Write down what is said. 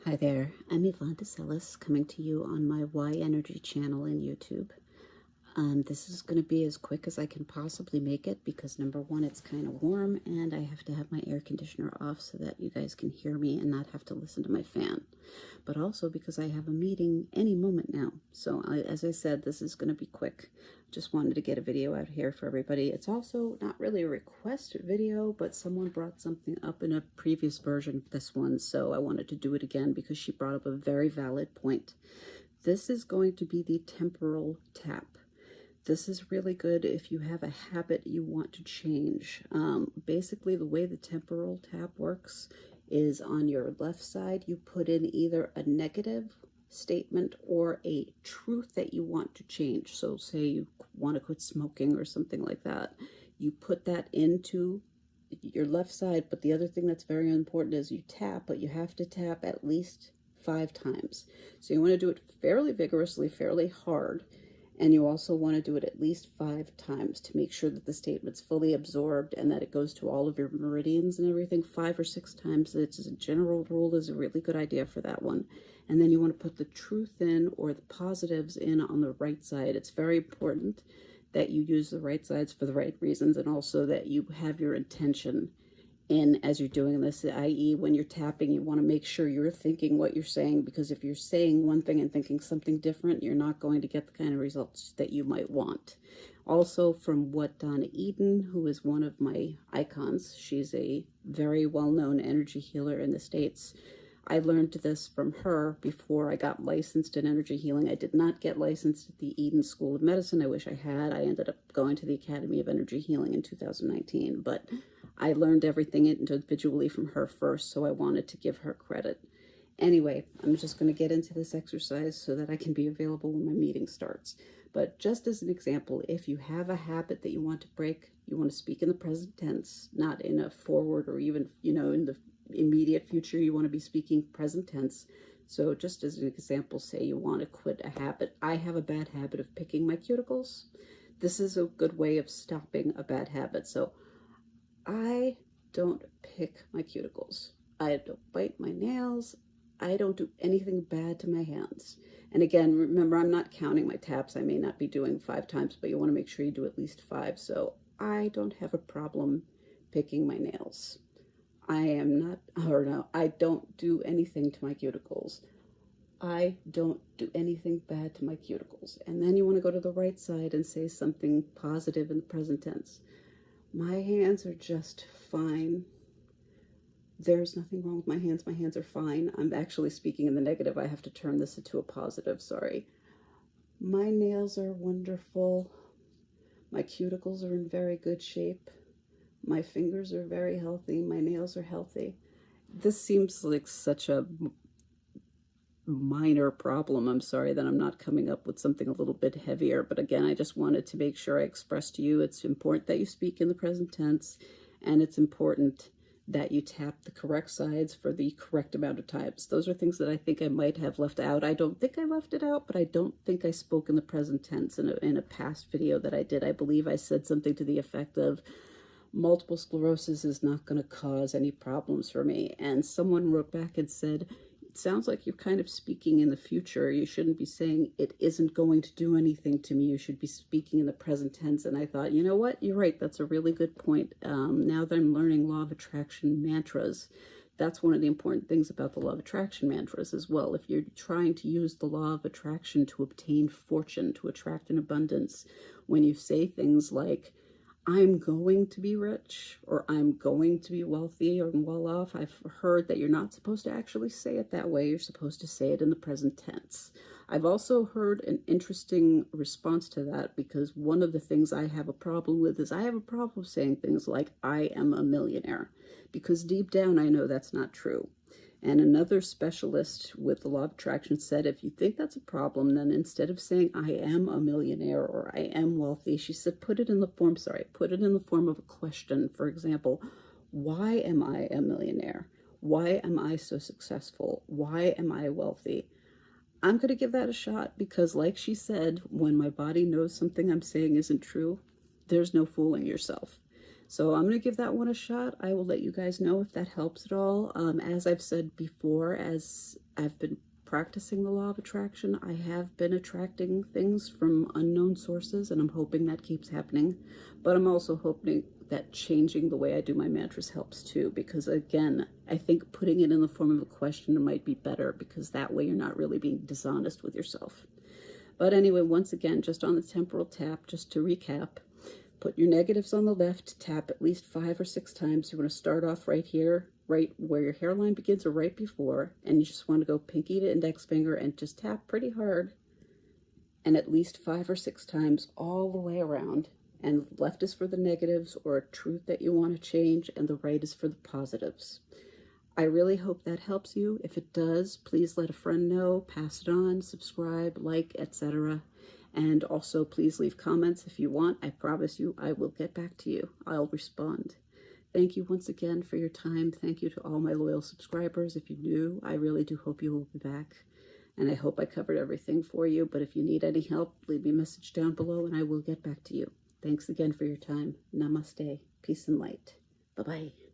Hi there, I'm Yvonne Decelis coming to you on my YNergy channel in YouTube. This is going to be as quick as I can possibly make it because number one, it's kind of warm and I have to have my air conditioner off so that you guys can hear me and not have to listen to my fan. But also because I have a meeting any moment now. So as I said, this is going to be quick. Just wanted to get a video out here for everybody. It's also not really a request video, but someone brought something up in a previous version of this one. So I wanted to do it again because she brought up a very valid point. This is going to be the temporal tap. This is really good if you have a habit you want to change. Basically, the way the temporal tap works is on your left side, you put in either a negative statement or a truth that you want to change. So say you want to quit smoking or something like that. You put that into your left side, but the other thing that's very important is you tap, but you have to tap at least 5 times. So you want to do it fairly vigorously, fairly hard. And you also want to do it at least 5 times to make sure that the statement's fully absorbed and that it goes to all of your meridians and everything. 5 or 6 times, it's a general rule, is a really good idea for that one. And then you want to put the truth in or the positives in on the right side. It's very important that you use the right sides for the right reasons and also that you have your intention in as you're doing this, i.e. when you're tapping, you want to make sure you're thinking what you're saying, because if you're saying one thing and thinking something different, you're not going to get the kind of results that you might want. Also, from what Donna Eden, who is one of my icons, she's a very well-known energy healer in the States. I learned this from her before I got licensed in energy healing. I did not get licensed at the Eden School of Medicine. I wish I had. I ended up going to the Academy of Energy Healing in 2019, but I learned everything individually from her first, so I wanted to give her credit. Anyway, I'm just going to get into this exercise so that I can be available when my meeting starts. But just as an example, if you have a habit that you want to break, you want to speak in the present tense, not in a forward or even, in the immediate future. You want to be speaking present tense. So just as an example, say you want to quit a habit. I have a bad habit of picking my cuticles. This is a good way of stopping a bad habit. So I don't pick my cuticles. I don't bite my nails. I don't do anything bad to my hands. And again, remember, I'm not counting my taps. I may not be doing 5 times, but you want to make sure you do at least 5. So I don't have a problem picking my nails. I don't do anything to my cuticles. I don't do anything bad to my cuticles. And then you want to go to the right side and say something positive in the present tense. My hands are just fine. There's nothing wrong with my hands. My hands are fine. I'm actually speaking in the negative. I have to turn this into a positive, sorry. My nails are wonderful. My cuticles are in very good shape. My fingers are very healthy. My nails are healthy. This seems like such a minor problem. I'm sorry that I'm not coming up with something a little bit heavier. But again, I just wanted to make sure I expressed to you it's important that you speak in the present tense, and it's important that you tap the correct sides for the correct amount of times. Those are things that I think I might have left out. I don't think I left it out, but I don't think I spoke in the present tense in a past video that I did. I believe I said something to the effect of, multiple sclerosis is not going to cause any problems for me. And someone wrote back and said, it sounds like you're kind of speaking in the future. You shouldn't be saying it isn't going to do anything to me. You should be speaking in the present tense. And I thought, you know what? You're right. That's a really good point. Now that I'm learning law of attraction mantras, that's one of the important things about the law of attraction mantras as well. If you're trying to use the law of attraction to obtain fortune, to attract an abundance, when you say things like, I'm going to be rich, or I'm going to be wealthy or well off, I've heard that you're not supposed to actually say it that way. You're supposed to say it in the present tense. I've also heard an interesting response to that, because one of the things I have a problem with is I have a problem saying things like, I am a millionaire, because deep down I know that's not true. And another specialist with the law of attraction said, if you think that's a problem, then instead of saying, I am a millionaire or I am wealthy, she said, put it in the form of a question. For example, why am I a millionaire? Why am I so successful? Why am I wealthy? I'm going to give that a shot, because like she said, when my body knows something I'm saying isn't true, there's no fooling yourself. So I'm going to give that one a shot. I will let you guys know if that helps at all. As I've said before, as I've been practicing the law of attraction, I have been attracting things from unknown sources, and I'm hoping that keeps happening. But I'm also hoping that changing the way I do my mantras helps too, because again, I think putting it in the form of a question might be better, because that way you're not really being dishonest with yourself. But anyway, once again, just on the temporal tap, just to recap, put your negatives on the left, tap at least 5 or 6 times. You want to start off right here, right where your hairline begins or right before, and you just want to go pinky to index finger and just tap pretty hard, and at least 5 or 6 times all the way around. And the left is for the negatives or a truth that you want to change, and the right is for the positives. I really hope that helps you. If it does, please let a friend know, pass it on, subscribe, like, etc. And also please leave comments if you want. I promise you I will get back to you. I'll respond. Thank you once again for your time. Thank you to all my loyal subscribers. If you're new, I really do hope you will be back. And I hope I covered everything for you. But if you need any help, leave me a message down below and I will get back to you. Thanks again for your time. Namaste. Peace and light. Bye-bye.